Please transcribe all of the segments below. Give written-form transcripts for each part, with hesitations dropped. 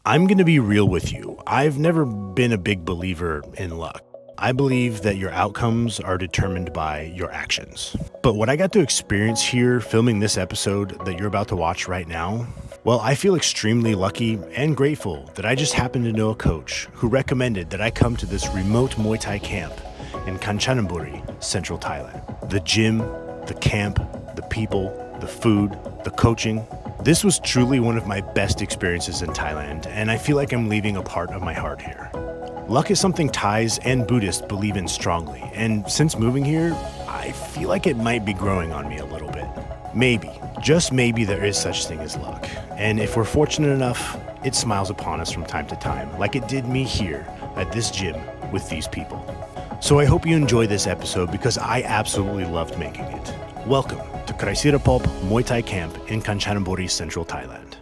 I'm going to be real with you. I've never been a big believer in luck. I believe that your outcomes are determined by your actions. But what I got to experience here filming this episode that you're about to watch right now, well, I feel extremely lucky and grateful that I just happened to know a coach who recommended that I come to this remote Muay Thai camp in Kanchanaburi, central Thailand. The gym, the camp, the people, the food, the coaching. This was truly one of my best experiences in Thailand, and I feel like I'm leaving a part of my heart here. Luck is something Thais and Buddhists believe in strongly, and since moving here, I feel like it might be growing on me a little bit. Maybe, just maybe there is such thing as luck, and if we're fortunate enough, it smiles upon us from time to time, like it did me here at this gym with these people. So I hope you enjoy this episode because I absolutely loved making it. Welcome to Kraisirapob Muay Thai camp in Kanchanaburi, central Thailand.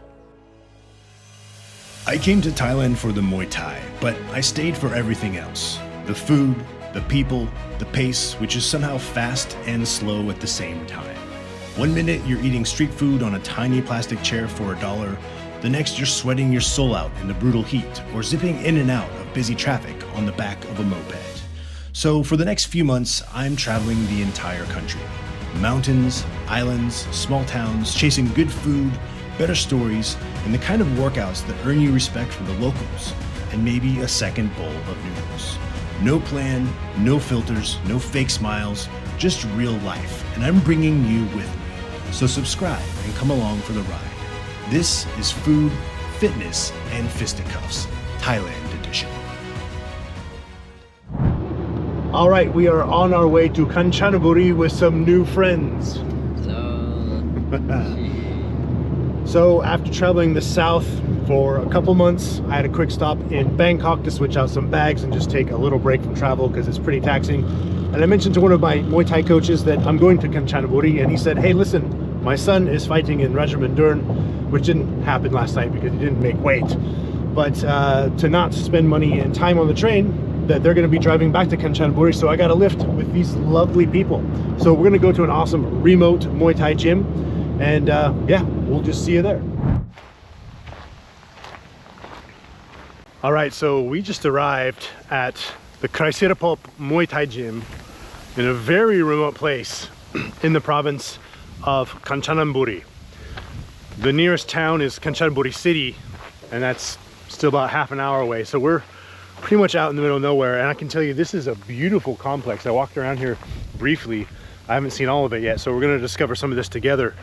I came to Thailand for the Muay Thai, but I stayed for everything else. The food, the people, the pace, which is somehow fast and slow at the same time. One minute you're eating street food on a tiny plastic chair for $1, the next you're sweating your soul out in the brutal heat or zipping in and out of busy traffic on the back of a moped. So for the next few months, I'm traveling the entire country. Mountains, islands, small towns, chasing good food, better stories, and the kind of workouts that earn you respect from the locals, and maybe a second bowl of noodles. No plan, no filters, no fake smiles, just real life, and I'm bringing you with me. So subscribe and come along for the ride. This is Food, Fitness, and Fisticuffs, Thailand edition. All right, we are on our way to Kanchanaburi with some new friends. So after traveling the south for a couple months, I had a quick stop in Bangkok to switch out some bags and just take a little break from travel because it's pretty taxing. And I mentioned to one of my Muay Thai coaches that I'm going to Kanchanaburi, and he said, hey, listen, my son is fighting in Rajadamnern, which didn't happen last night because he didn't make weight. But to not spend money and time on the train, that they're going to be driving back to Kanchanaburi, so I got a lift with these lovely people. So we're going to go to an awesome remote Muay Thai gym, and yeah, we'll just see you there. All right, so we just arrived at the Kraisirapob Muay Thai gym in a very remote place in the province of Kanchanaburi. The nearest town is Kanchanaburi city, and that's still about half an hour away. So we're pretty much out in the middle of nowhere, and I can tell you this is a beautiful complex. I walked around here briefly. I haven't seen all of it yet, so we're going to discover some of this together.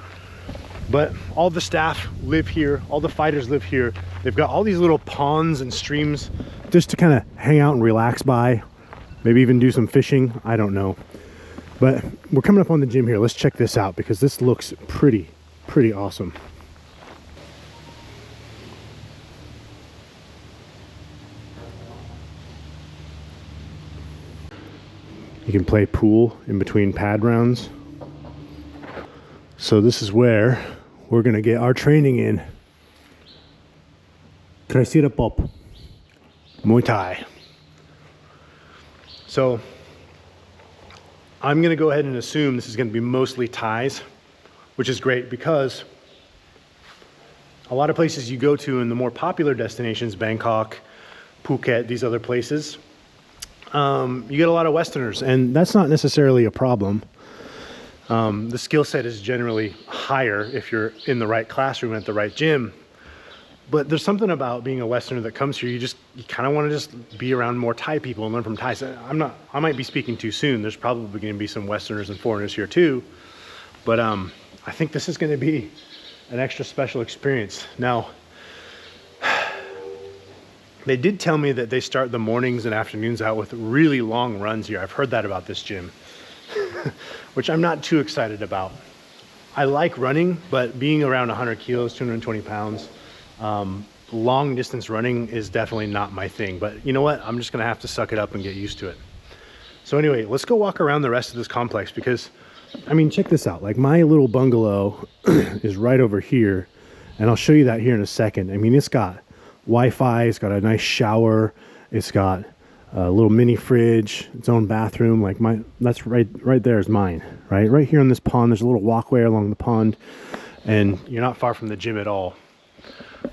But all the staff live here, all the fighters live here. They've got all these little ponds and streams just to kind of hang out and relax by, maybe even do some fishing, I don't know. But we're coming up on the gym here. Let's check this out because this looks pretty awesome. You can play pool in between pad rounds. So this is where we're gonna get our training in. Kraisirapob Muay Thai. So I'm gonna go ahead and assume this is gonna be mostly Thais, which is great because a lot of places you go to in the more popular destinations, Bangkok, Phuket, these other places, you get a lot of Westerners, and that's not necessarily a problem. The skill set is generally higher if you're in the right classroom at the right gym. But there's something about being a Westerner that comes here. You kind of want to just be around more Thai people and learn from Thais. I might be speaking too soon. There's probably going to be some Westerners and foreigners here too. But I think this is going to be an extra special experience. Now, they did tell me that they start the mornings and afternoons out with really long runs here. I've heard that about this gym, which I'm not too excited about. I like running, but being around 100 kilos, 220 pounds, long distance running is definitely not my thing. But you know what? I'm just gonna have to suck it up and get used to it. So anyway, let's go walk around the rest of this complex because, I mean, check this out. Like my little bungalow is right over here, and I'll show you that here in a second. I mean, it's got Wi-Fi, it's got a nice shower, it's got a little mini fridge, its own bathroom. Like that's right there is mine, right here on this pond. There's a little walkway along the pond, and you're not far from the gym at all.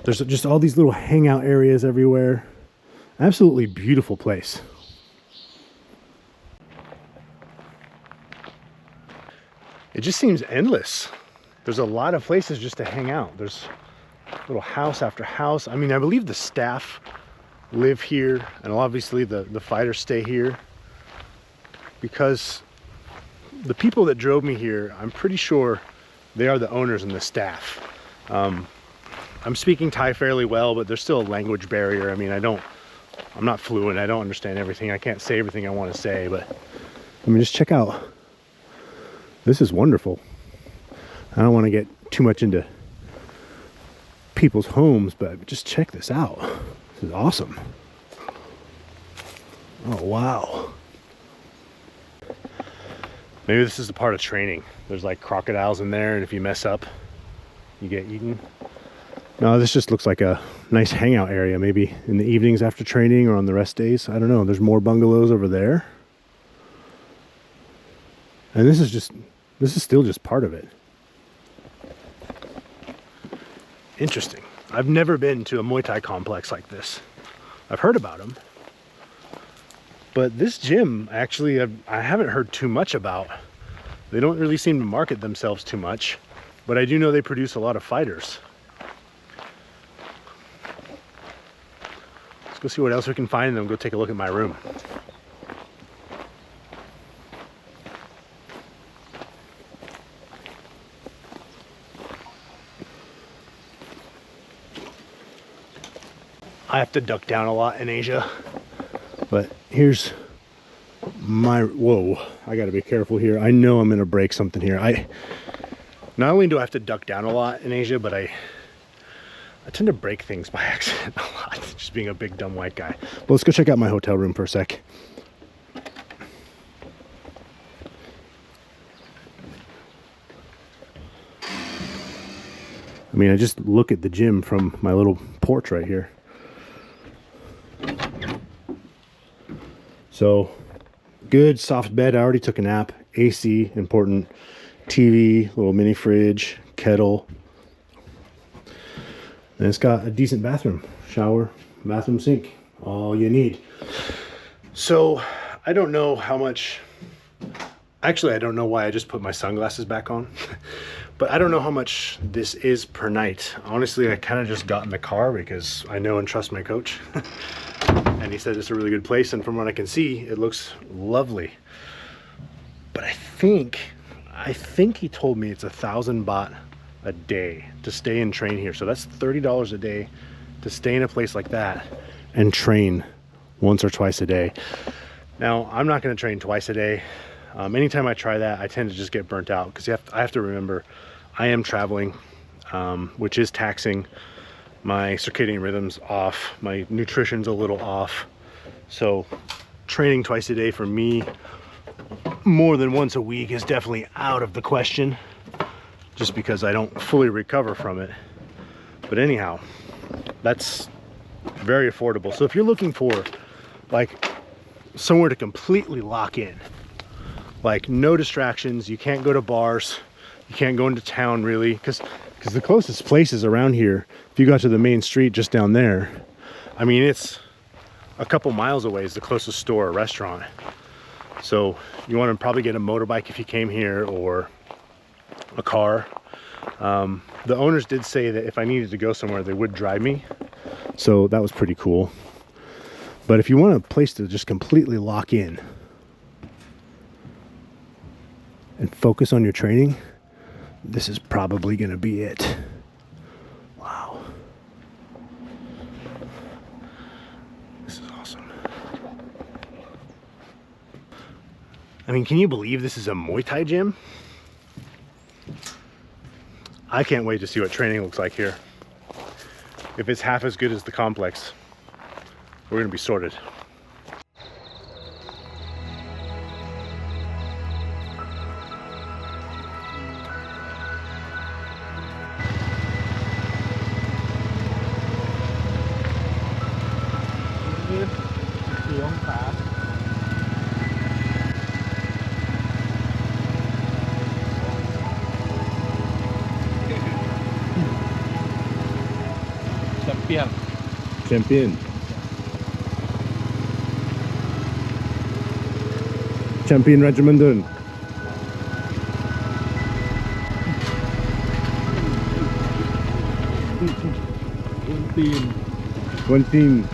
There's just all these little hangout areas everywhere. Absolutely beautiful place. It just seems endless. There's a lot of places just to hang out. There's little house after house. I mean, I believe the staff live here, and obviously the fighters stay here, because the people that drove me here, I'm pretty sure they are the owners and the staff. I'm speaking Thai fairly well, but there's still a language barrier. I mean, I'm not fluent. I don't understand everything. I can't say everything I want to say, but I mean, just check out. This is wonderful. I don't want to get too much into people's homes, but just check this out. This is awesome. Oh, wow. Maybe this is the part of training. There's like crocodiles in there, and if you mess up, you get eaten. No, this just looks like a nice hangout area, maybe in the evenings after training or on the rest days. I don't know. There's more bungalows over there. And this is still just part of it. Interesting. I've never been to a Muay Thai complex like this. I've heard about them. But this gym, actually, I haven't heard too much about. They don't really seem to market themselves too much. But I do know they produce a lot of fighters. Let's go see what else we can find and then go take a look at my room. I have to duck down a lot in Asia, but here's my, whoa, I gotta be careful here. I know I'm gonna break something here. Not only do I have to duck down a lot in Asia, but I tend to break things by accident a lot, just being a big dumb white guy. But let's go check out my hotel room for a sec. I mean, I just look at the gym from my little porch right here. So, good soft bed. I already took a nap. AC, important. TV, little mini fridge, kettle. And it's got a decent bathroom. Shower, bathroom sink. All you need. So, I don't know how much... Actually, I don't know why I just put my sunglasses back on. But I don't know how much this is per night. Honestly, I kind of just got in the car because I know and trust my coach. And he said it's a really good place, and from what I can see, it looks lovely. But I think he told me it's 1,000 baht a day to stay and train here. So that's $30 a day to stay in a place like that and train once or twice a day. Now, I'm not going to train twice a day. Anytime I try that, I tend to just get burnt out because I have to remember I am traveling, which is taxing. My circadian rhythm's off, my nutrition's a little off. So training twice a day for me, more than once a week, is definitely out of the question, just because I don't fully recover from it. But anyhow, that's very affordable. So if you're looking for like somewhere to completely lock in, like no distractions, you can't go to bars, you can't go into town really, because the closest places around here, if you got to the main street just down there, I mean, it's a couple miles away is the closest store or restaurant. So you want to probably get a motorbike if you came here, or a car. The owners did say that if I needed to go somewhere, they would drive me. So that was pretty cool. But if you want a place to just completely lock in and focus on your training, this is probably going to be it. Wow. This is awesome. I mean, can you believe this is a Muay Thai gym? I can't wait to see what training looks like here. If it's half as good as the complex, we're going to be sorted. champion. Champion Rajadamnern. One team.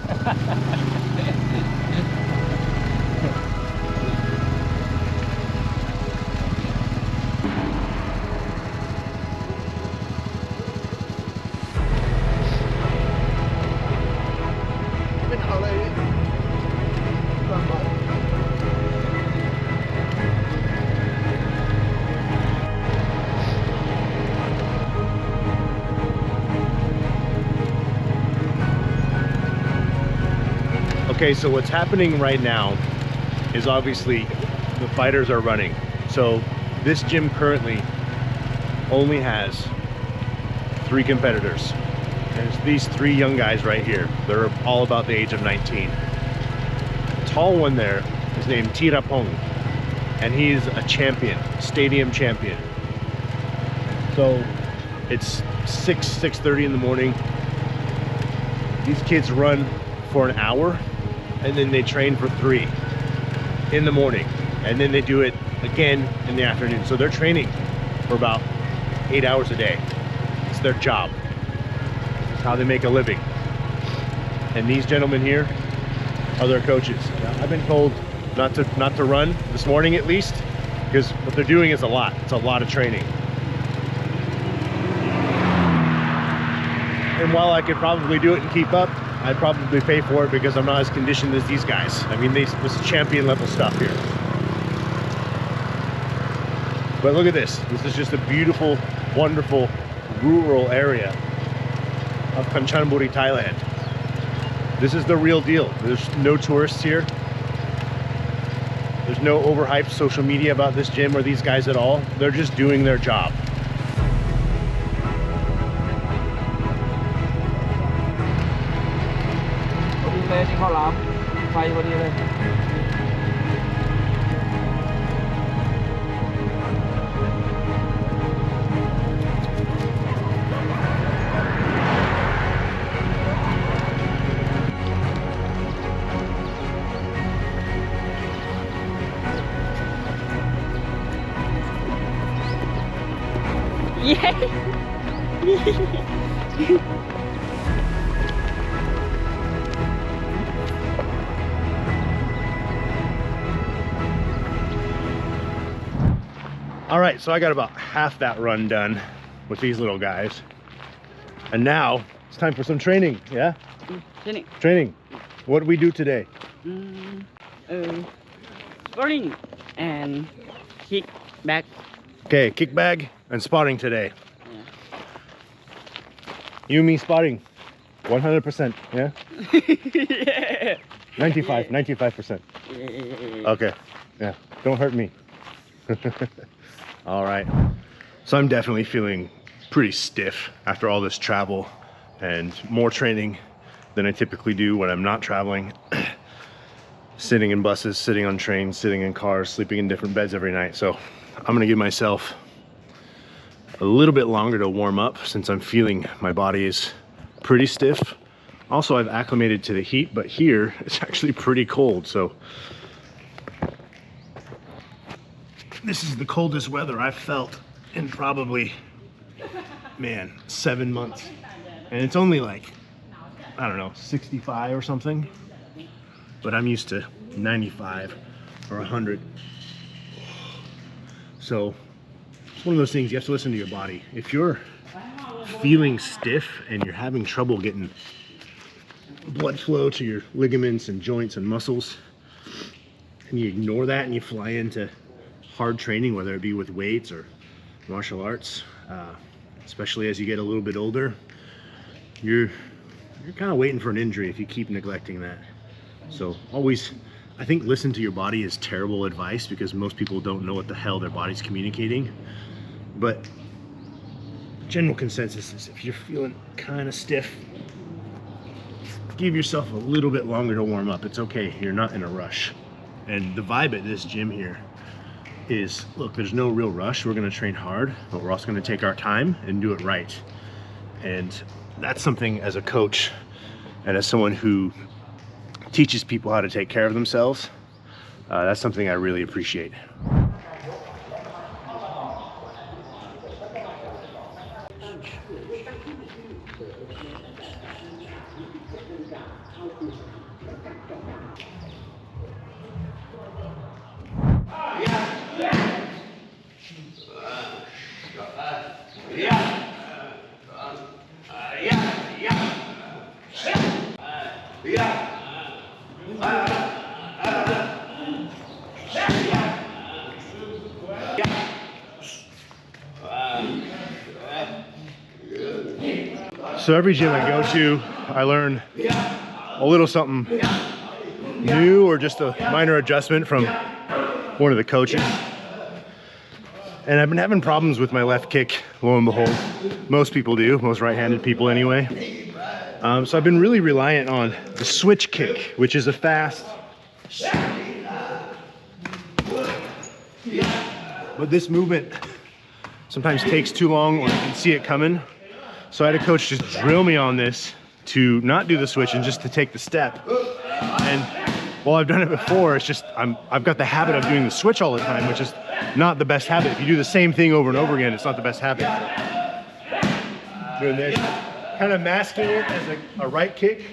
Okay, so what's happening right now is obviously the fighters are running. So this gym currently only has 3 competitors. There's these 3 young guys right here. They're all about the age of 19. The tall one there is named Tirapong, and he's a champion, stadium champion. So it's 6:30 in the morning. These kids run for an hour, and then they train for 3 in the morning, and then they do it again in the afternoon. So they're training for about 8 hours a day. It's their job. It's how they make a living. And these gentlemen here are their coaches. Now, I've been told not to run this morning, at least, because what they're doing is a lot. It's a lot of training. And while I could probably do it and keep up, I'd probably pay for it because I'm not as conditioned as these guys. I mean, this is champion level stuff here. But look at this. This is just a beautiful, wonderful, rural area of Kanchanaburi, Thailand. This is the real deal. There's no tourists here. There's no overhyped social media about this gym or these guys at all. They're just doing their job. All right, so I got about half that run done with these little guys. And now it's time for some training, yeah? Training. Training. What do we do today? Sparring and kick back. Okay, kick bag and sparring today. Yeah. You and me sparring. 100%, yeah? Yeah. 95%. Yeah. Okay, yeah, don't hurt me. All right, so I'm definitely feeling pretty stiff after all this travel and more training than I typically do when I'm not traveling. Sitting in buses, sitting on trains, sitting in cars, sleeping in different beds every night. So I'm gonna give myself a little bit longer to warm up since I'm feeling my body is pretty stiff. Also, I've acclimated to the heat, but here it's actually pretty cold. So this is the coldest weather I've felt in probably, man, 7 months. And it's only like, I don't know, 65 or something. But I'm used to 95 or 100. So it's one of those things you have to listen to your body. If you're feeling stiff and you're having trouble getting blood flow to your ligaments and joints and muscles, and you ignore that and you fly into hard training, whether it be with weights or martial arts, especially as you get a little bit older, you're kind of waiting for an injury if you keep neglecting that. So always, I think, listen to your body is terrible advice because most people don't know what the hell their body's communicating. But general consensus is if you're feeling kind of stiff, give yourself a little bit longer to warm up. It's okay, you're not in a rush. And the vibe at this gym here is, look, there's no real rush. We're gonna train hard, but we're also gonna take our time and do it right. And that's something as a coach and as someone who teaches people how to take care of themselves, that's something I really appreciate. So every gym I go to, I learn a little something new or just a minor adjustment from one of the coaches. And I've been having problems with my left kick, lo and behold. Most people do, most right-handed people anyway. So I've been really reliant on the switch kick, which is a fast, but this movement sometimes takes too long or you can see it coming. So I had a coach just drill me on this to not do the switch and just to take the step. And while I've done it before, it's just, I've got the habit of doing the switch all the time, which is not the best habit. If you do the same thing over and over again, it's not the best habit. Doing this, kind of masking it as a right kick.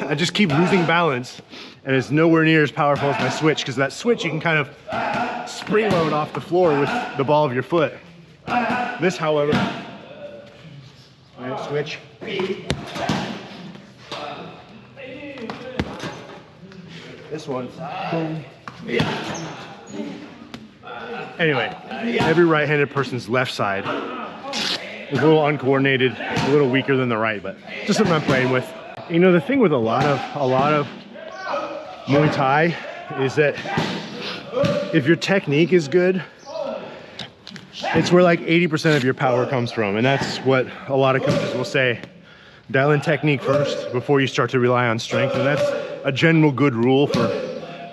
I just keep losing balance, and it's nowhere near as powerful as my switch, because that switch you can kind of spring load off the floor with the ball of your foot. This, however, switch. This one, boom. Anyway, every right-handed person's left side is a little uncoordinated, a little weaker than the right, but just something I'm playing with. You know, the thing with a lot of Muay Thai is that if your technique is good, it's where like 80% of your power comes from. And that's what a lot of coaches will say. Dial in technique first before you start to rely on strength. And that's a general good rule for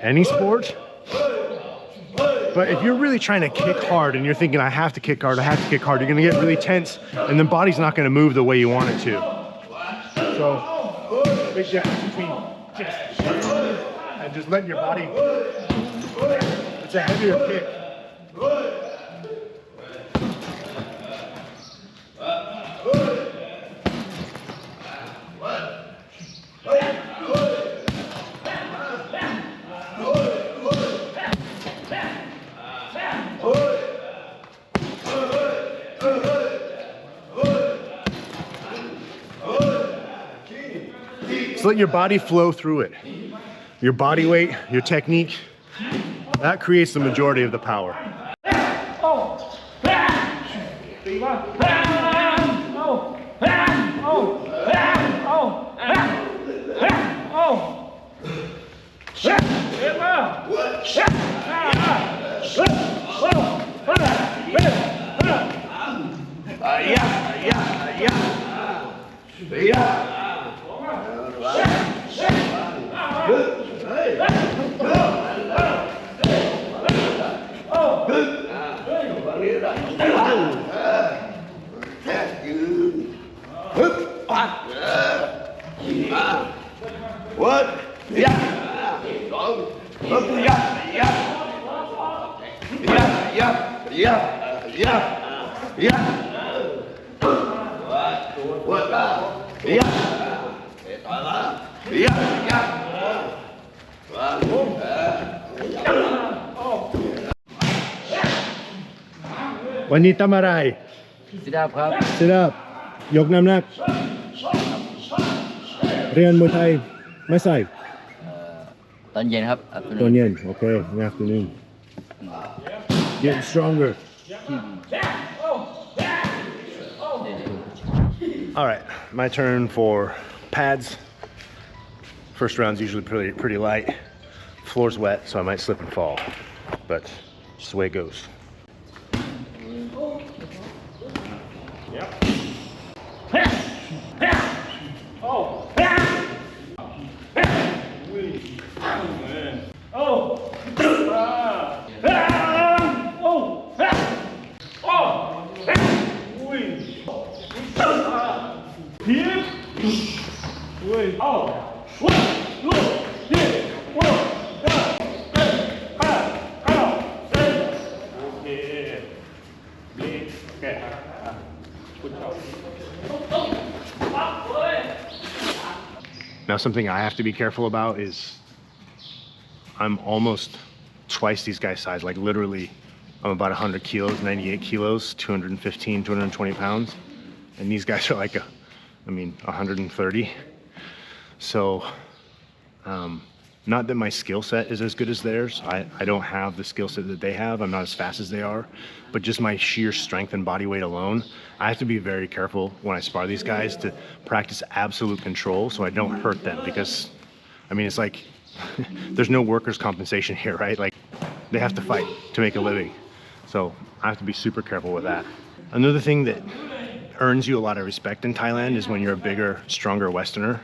any sport. But if you're really trying to kick hard and you're thinking, I have to kick hard, you're gonna get really tense and the body's not gonna move the way you want it to. So, big difference between and just letting your body, it's a heavier kick. Just let your body flow through it. Your body weight, your technique, that creates the majority of the power.วันนี้ทำอะไร Sit up ครับ Sit up ยกน้ำหนัก เรียนมวยไทยไม่ใส่ ตอนเย็นครับ ตอนเย็น okay in the afternoon getting stronger. All right, my turn for pads. First round's usually pretty light. Floor's wet, so I might slip and fall, but just the way it goes. Now, something I have to be careful about is I'm almost twice these guys' size. Like literally, I'm about 100 kilos, 98 kilos, 215, 220 pounds. And these guys are like 130. So, not that my skill set is as good as theirs. I don't have the skill set that they have. I'm not as fast as they are, but just my sheer strength and body weight alone, I have to be very careful when I spar these guys to practice absolute control so I don't hurt them, because I mean, it's like there's no workers' compensation here, right? Like they have to fight to make a living. So I have to be super careful with that. Another thing that earns you a lot of respect in Thailand is when you're a bigger, stronger Westerner,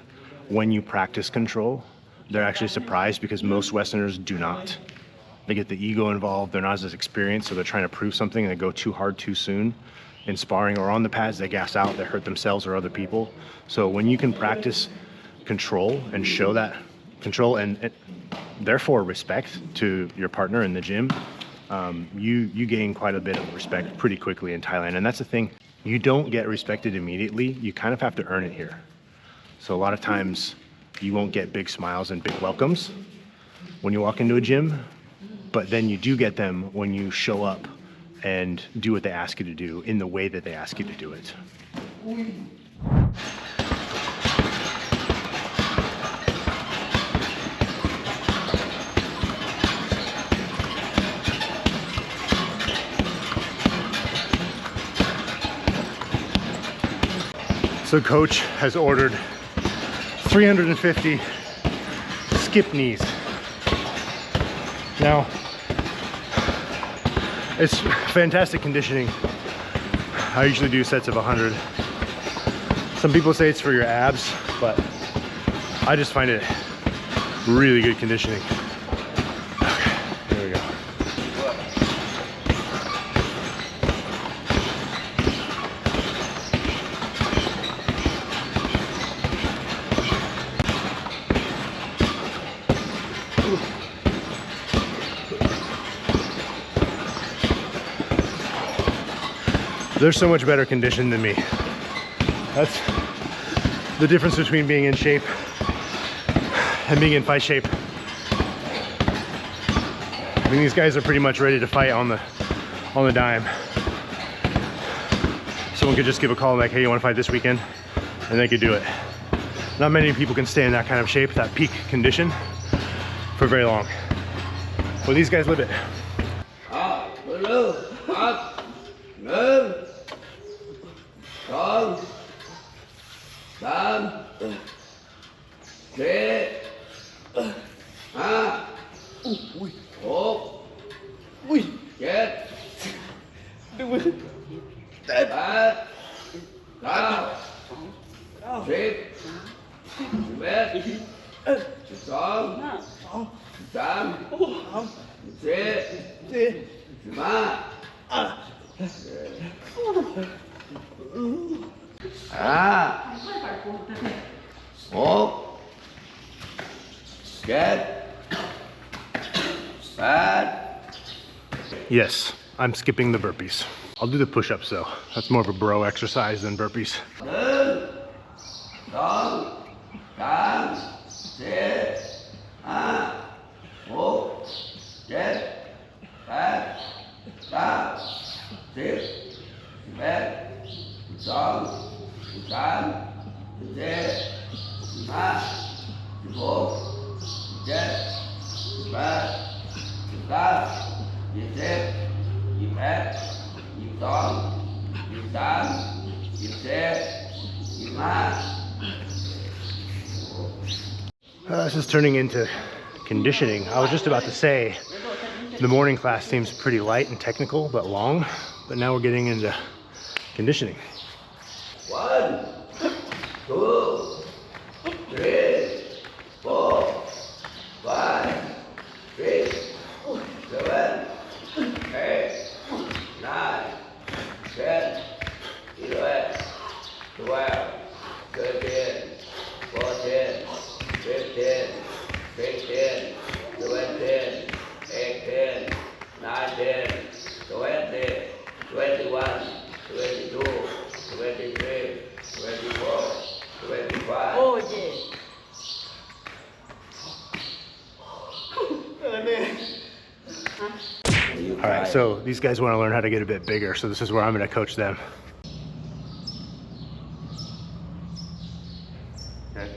when you practice control, they're actually surprised because most Westerners do not. They get the ego involved, they're not as experienced, so they're trying to prove something and they go too hard too soon. In sparring or on the pads, they gas out, they hurt themselves or other people. So when you can practice control and show that control and therefore respect to your partner in the gym, you gain quite a bit of respect pretty quickly in Thailand. And that's the thing, you don't get respected immediately, you kind of have to earn it here. So a lot of times you won't get big smiles and big welcomes when you walk into a gym, but then you do get them when you show up and do what they ask you to do in the way that they ask you to do it. So coach has ordered 350 skip knees. Now, it's fantastic conditioning. I usually do sets of 100. Some people say it's for your abs, but I just find it really good conditioning. Okay, there we go. They're so much better conditioned than me. That's the difference between being in shape and being in fight shape. I mean, these guys are pretty much ready to fight on the dime. Someone could just give a call like, hey, you want to fight this weekend? And they could do it. Not many people can stay in that kind of shape, that peak condition, for very long. Well, these guys live it. Yes, I'm skipping the burpees. I'll do the push-ups though. That's more of a bro exercise than burpees. This is turning into conditioning. I was just about to say the morning class seems pretty light and technical but long, but now we're getting into conditioning. 1, 2, 3, 4, 5, 6, 7, 8, 9, 10, 11, 12, 13, 21, 22, 23, 24, 25. Oh yeah. All right, so these guys want to learn how to get a bit bigger, so this is where I'm going to coach them. Okay.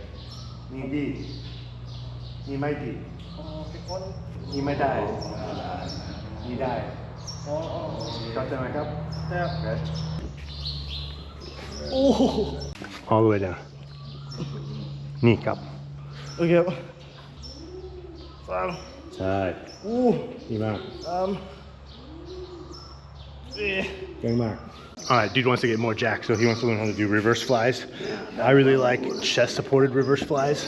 นี่ดีนี่ไม่ดีนี่ไม่ได้นี่ได้เข้าใจไหมครับ Okay. All the way down. นี่ครับ โอเคครับ3 ใช่ดีมาก 4 Going back. All right, dude wants to get more jack, so he wants to learn how to do reverse flies. I really like chest-supported reverse flies.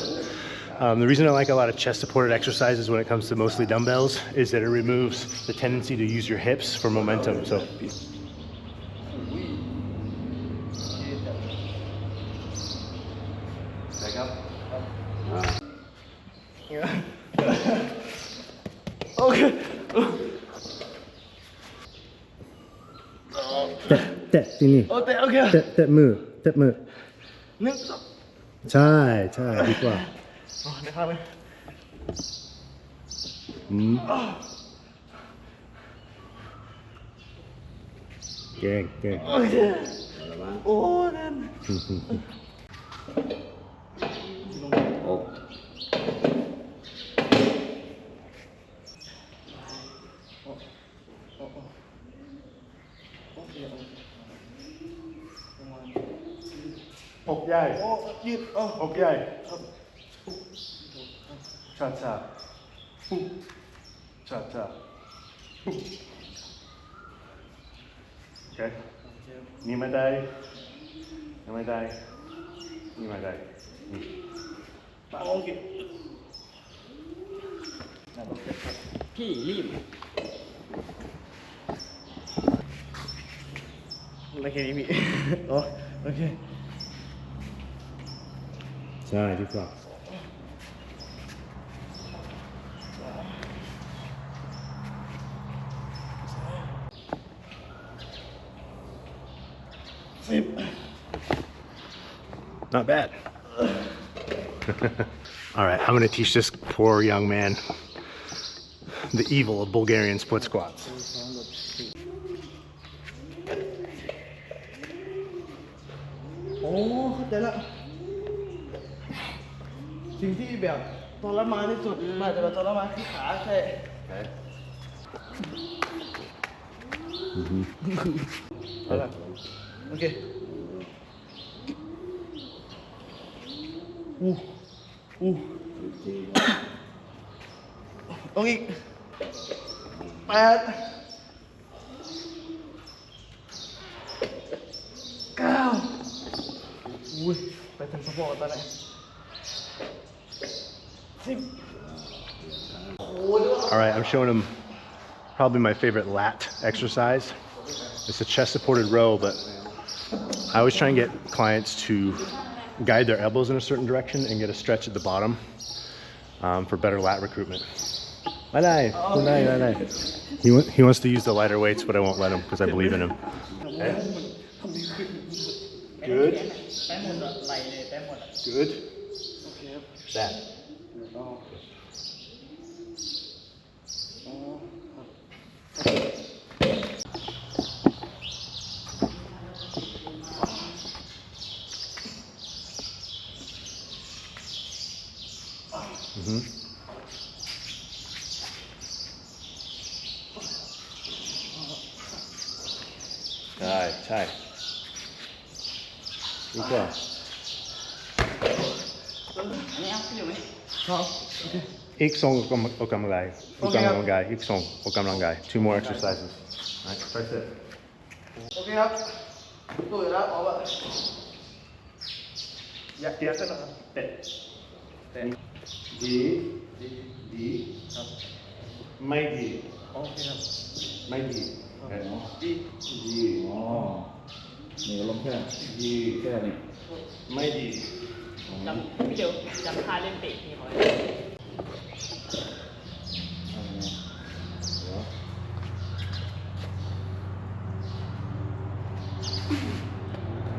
The reason I like a lot of chest-supported exercises when it comes to mostly dumbbells is that it removes the tendency to use your hips for momentum. So. Back up. Okay. แตะที่นี่ โอเคโอเค แตะมือ 1 2 ใช่ดีกว่า อ๋อในข้างเลย เก่ง โอเคโอ้นั่น อกใหญ่ โอ้ยืดโอ้ อกใหญ่ช้าโอเคนี่ไม่ได้นี่ไม่ได้ โอเค พี่รีบ โอเคนี่มีอ๋อโอเค ใช่ดีกว่า Not bad. All right, I'm going to teach this poor young man the evil of Bulgarian split squats. โอ้เข้าใจละสิ่งที่แบบทรมานที่สุดมาแต่แบบทรมานคือขาใช่เอาละโอเคลงอีก8 9อุ้ยไปถึงสะโพกตอนไหน10 All right, I'm showing him probably my favorite lat exercise. It's a chest-supported row, but I always try and get clients to guide their elbows in a certain direction and get a stretch at the bottom for better lat recruitment. He wants to use the lighter weights, but I won't let him because I believe in him. Okay. Good. Good. That.ใช่ดีกว่า อันนี้เอาพี่อยู่ไหม อีกสองออกกำลังกายอีกสองออกกำลังกาย two more exercises. Alright, try it. โอเคครับตัวอยู่แล้วเอาแบบอยากเตี้ยกันนะครับเตะดีครับไม่ดี โอเคครับ ไม่ดี ดี อ๋อนี่ก็ลงแค่ ดี แค่นี้ ไม่ดี จำพี่เดียวจำท่าเล่นเตะนี่เขาได้ โ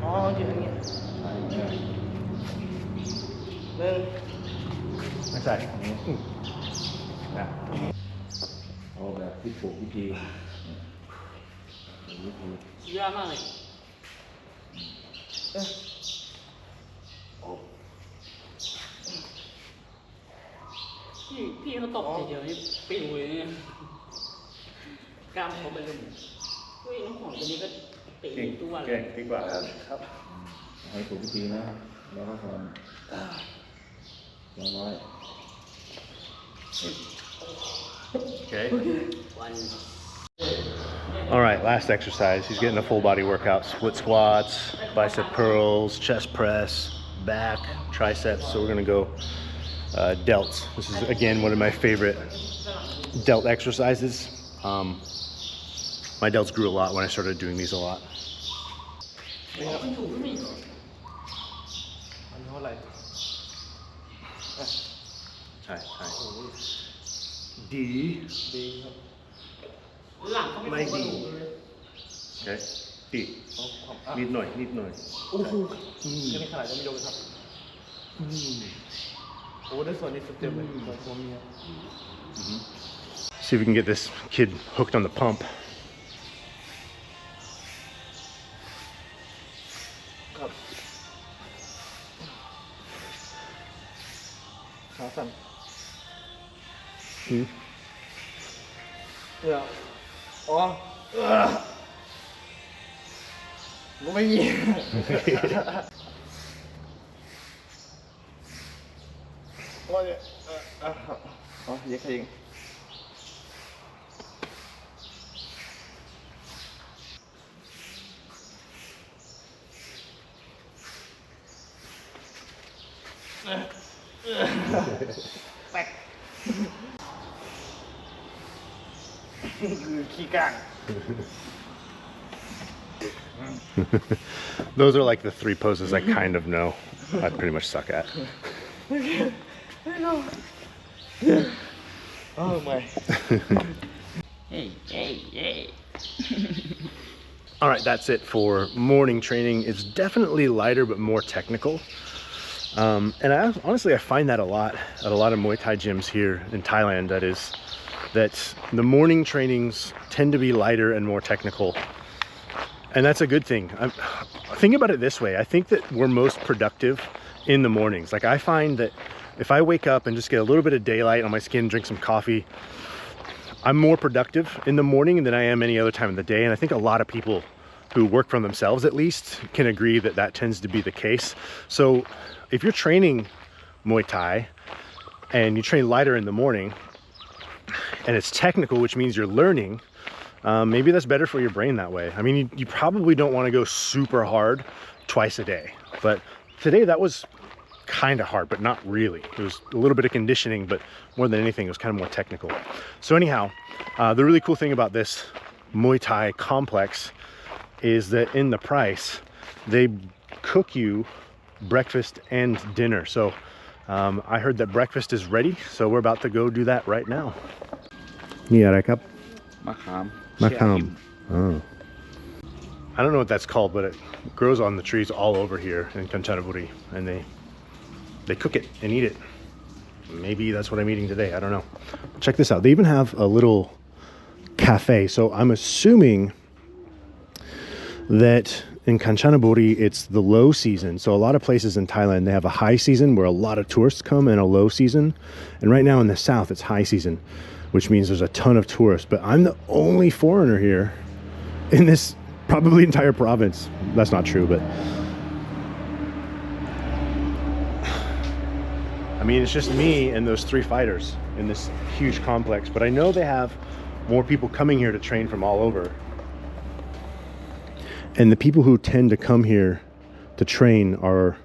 อ๋อยืนอย่างงี้ ใช่เนี่ย หนึ่ง ไม่ใส่นะ เอาแบบที่ถูกวิธีวิธี สุดยอดมากเลยพี่เขาตบทีเดียวนี่ปิวเลยเนี่ยกล้ามเขาเป็นลมเฮ้ยน้องของตัวนี้ก็ตี เก่ง ตัวเล เก่ ย งดีกว่า ครับ ให้ถูกวิธีนะแล้วก็ทำไว้ Okay. วัน All right, last exercise. He's getting a full body workout. Split squats, bicep curls, chest press, back, triceps. So we're gonna go delts. This is again one of my favorite delt exercises. My delts grew a lot when I started doing these a lot. อันนี้เท่าไหร่ Hi, hi. D. ดีครับ หลังเขาไม่ตรงกระดูกเลย Okay. D. ความอ่ะ Need noise, need noise. โอ้โหก็นี่ขนาดยังไม่ยกเลยครับโอ้ได้ส่วนนี้สุดเต็มเลยส่วนตัวเมีย See if we can get this kid hooked on the pump. ครับขาสั่นเดี๋ยวอ๋อก็ไม่มีว่าเนี่ยอ๋อเย็กขยิงแปกคือขี้กลาง Those are like the three poses I kind of know. I pretty much suck at. Oh my. เฮ้ยเฮ้ยเฮ้ All right, that's it for morning training. It's definitely lighter but more technical. And honestly, I find that a lot at a lot of Muay Thai gyms here in Thailand. That the morning trainings tend to be lighter and more technical. And that's a good thing. Think about it this way. I think that we're most productive in the mornings. Like I find that if I wake up and just get a little bit of daylight on my skin, drink some coffee, I'm more productive in the morning than I am any other time of the day. And I think a lot of people who work for themselves at least can agree that that tends to be the case. So if you're training Muay Thai and you train lighter in the morning and it's technical, which means you're learning, maybe that's better for your brain that way. I mean, you probably don't want to go super hard twice a day, but today that was kind of hard, but not really. It was a little bit of conditioning, but more than anything, it was kind of more technical. So anyhow, the really cool thing about this Muay Thai complex is that in the price, they cook you breakfast and dinner. So I heard that breakfast is ready, so we're about to go do that right now. Yeah, มะขาม Makam. Oh. I don't know what that's called, but it grows on the trees all over here in Kanchanaburi, and they cook it and eat it. Maybe that's what I'm eating today. I don't know. Check this out. They even have a little cafe. So I'm assuming that in Kanchanaburi, it's the low season. So a lot of places in Thailand, they have a high season where a lot of tourists come and a low season. And right now in the south, it's high season, which means there's a ton of tourists. But I'm the only foreigner here in this probably entire province. That's not true, but I mean, it's just me and those three fighters in this huge complex. But I know they have more people coming here to train from all over. And the people who tend to come here to train are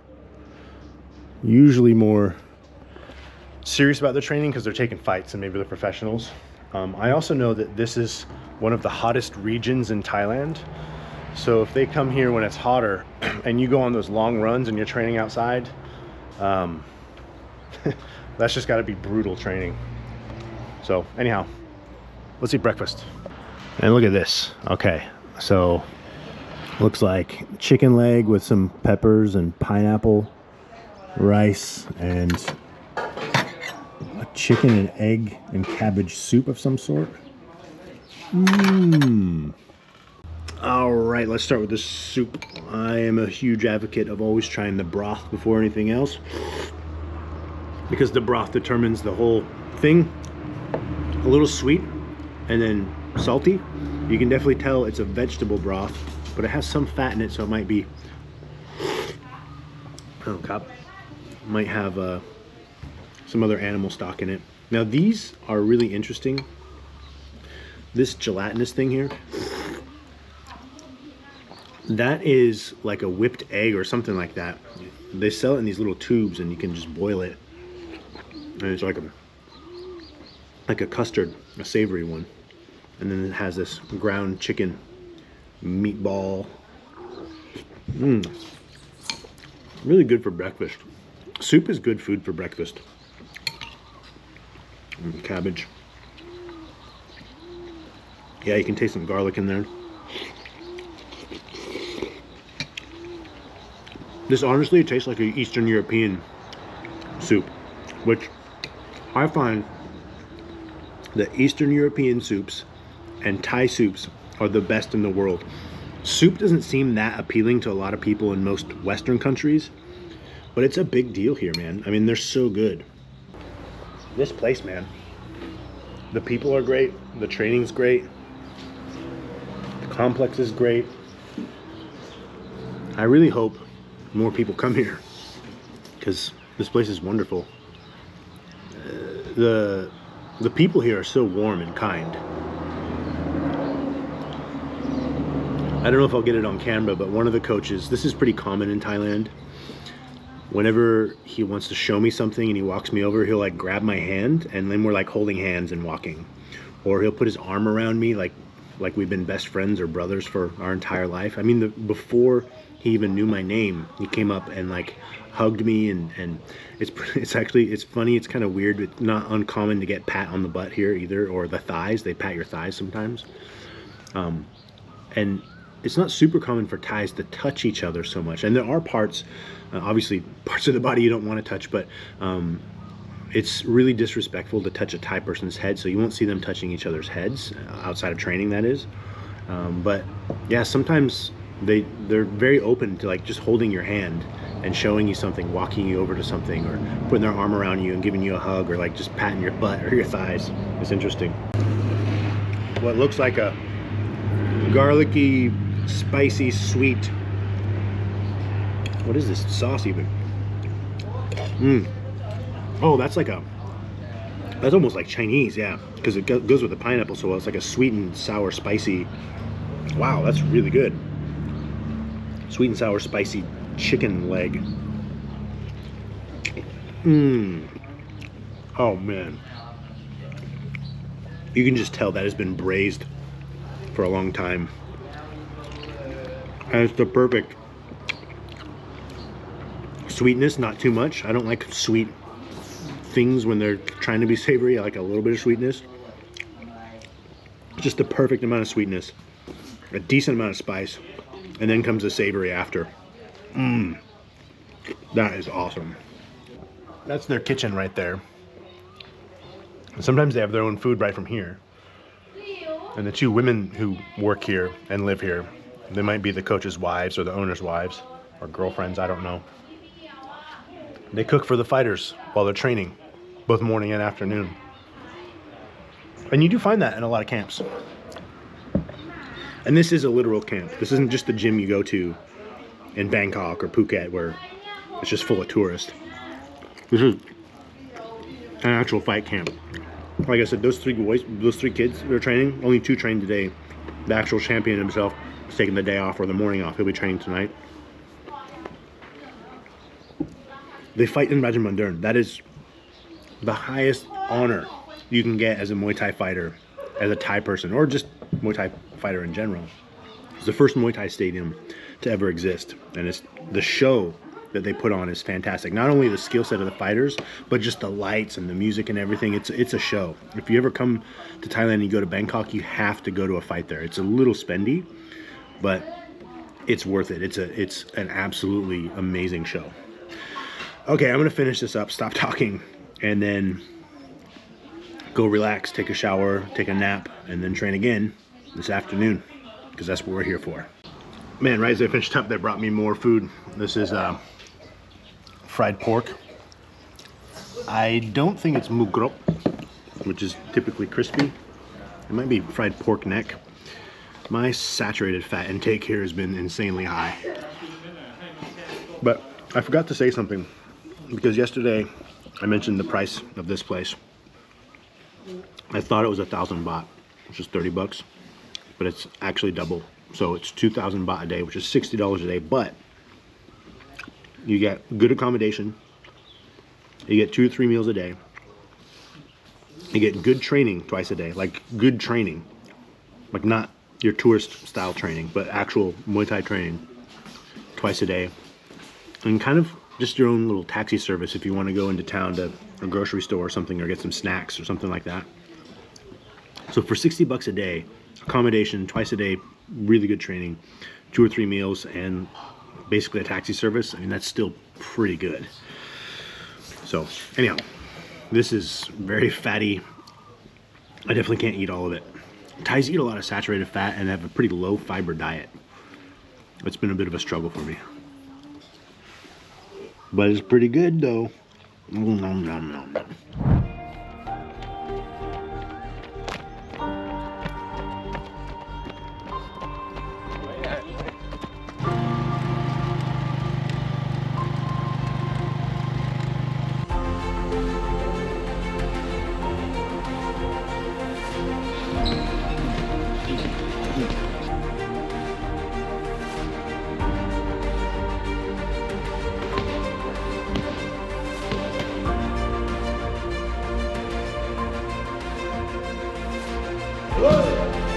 usually more serious about their training because they're taking fights and maybe they're professionals. I also know that this is one of the hottest regions in Thailand. So if they come here when it's hotter and you go on those long runs and you're training outside, that's just got to be brutal training. So anyhow, let's eat breakfast. And look at this. Okay, so Looks like chicken leg with some peppers and pineapple, rice, and a chicken and egg and cabbage soup of some sort. All right, let's start with the soup. I am a huge advocate of always trying the broth before anything else, because the broth determines the whole thing. A little sweet and then salty. You can definitely tell it's a vegetable broth, but it has some fat in it, so it might be, oh god, might have some other animal stock in it. Now these are really interesting. This gelatinous thing here, that is like a whipped egg or something like that. They sell it in these little tubes and you can just boil it, and it's like a custard, a savory one. And then it has this ground chicken meatball. Really good for breakfast. Soup is good food for breakfast. Cabbage. Yeah, you can taste some garlic in there. This honestly tastes like an Eastern European soup, which I find that Eastern European soups and Thai soups are the best in the world. Soup doesn't seem that appealing to a lot of people in most Western countries, but it's a big deal here, man. I mean, they're so good. This place, man. The people are great. The training's great. The complex is great. I really hope more people come here, because this place is wonderful. The people here are so warm and kind. I don't know if I'll get it on camera, but one of the coaches, this is pretty common in Thailand. Whenever he wants to show me something and he walks me over, he'll like grab my hand, and then we're like holding hands and walking. Or he'll put his arm around me like we've been best friends or brothers for our entire life. I mean, before he even knew my name, he came up and like hugged me, and it's funny. It's kind of weird. It's not uncommon to get pat on the butt here either, or the thighs. They pat your thighs sometimes. And it's not super common for Thais to touch each other so much. And there are parts, obviously parts of the body you don't want to touch, but it's really disrespectful to touch a Thai person's head, so you won't see them touching each other's heads, outside of training, that is. But yeah, sometimes they're very open to like just holding your hand and showing you something, walking you over to something, or putting their arm around you and giving you a hug, or like just patting your butt or your thighs. It's interesting. What looks like a garlicky, spicy, sweet, what is this sauce even? Oh, that's almost like Chinese, yeah, because it goes with the pineapple, so it's like a sweet and sour spicy. Wow, that's really good. Sweet and sour spicy chicken leg. Oh man, you can just tell that has been braised for a long time, and it's the perfect sweetness, not too much. I don't like sweet things when they're trying to be savory. I like a little bit of sweetness, just the perfect amount of sweetness, a decent amount of spice, and then comes the savory after. That is awesome. That's their kitchen right there. And sometimes they have their own food right from here. And the two women who work here and live here, they might be the coach's wives or the owner's wives or girlfriends, I don't know. They cook for the fighters while they're training, both morning and afternoon. And you do find that in a lot of camps. And this is a literal camp. This isn't just the gym you go to in Bangkok or Phuket where it's just full of tourists. This is an actual fight camp. Like I said, those three kids that are training, only 2 trained today. The actual champion himself is taking the day off or the morning off. He'll be training tonight. They fight in Rajadamnern. That is the highest honor you can get as a Muay Thai fighter, as a Thai person, or just Muay Thai fighter in general. It's the first Muay Thai stadium to ever exist, and it's the show that they put on is fantastic. Not only the skill set of the fighters, but just the lights and the music and everything. It's a show. If you ever come to Thailand and you go to Bangkok, you have to go to a fight there. It's a little spendy, but it's worth it. It's an absolutely amazing show. Okay, I'm gonna finish this up, stop talking, and then go relax, take a shower, take a nap, and then train again this afternoon, because that's what we're here for. Man, right as I finished up, they brought me more food. This is fried pork. I don't think it's mugrok, which is typically crispy. It might be fried pork neck. My saturated fat intake here has been insanely high. But I forgot to say something, because yesterday I mentioned the price of this place. I thought it was 1,000 baht, which is 30 bucks, but it's actually double. So it's 2,000 baht a day, which is $60 a day, but you get good accommodation, you get 2 or 3 meals a day, you get good training twice a day, like good training, like not your tourist style training, but actual Muay Thai training twice a day, and kind of just your own little taxi service if you want to go into town to a grocery store or something, or get some snacks or something like that. So for 60 bucks a day, accommodation twice a day, really good training, 2 or 3 meals, and basically a taxi service, I mean, that's still pretty good. So anyhow, this is very fatty. I definitely can't eat all of it. Thais eat a lot of saturated fat and have a pretty low fiber diet. It's been a bit of a struggle for me, but it's pretty good though. Nom, nom, nom, nom. Good.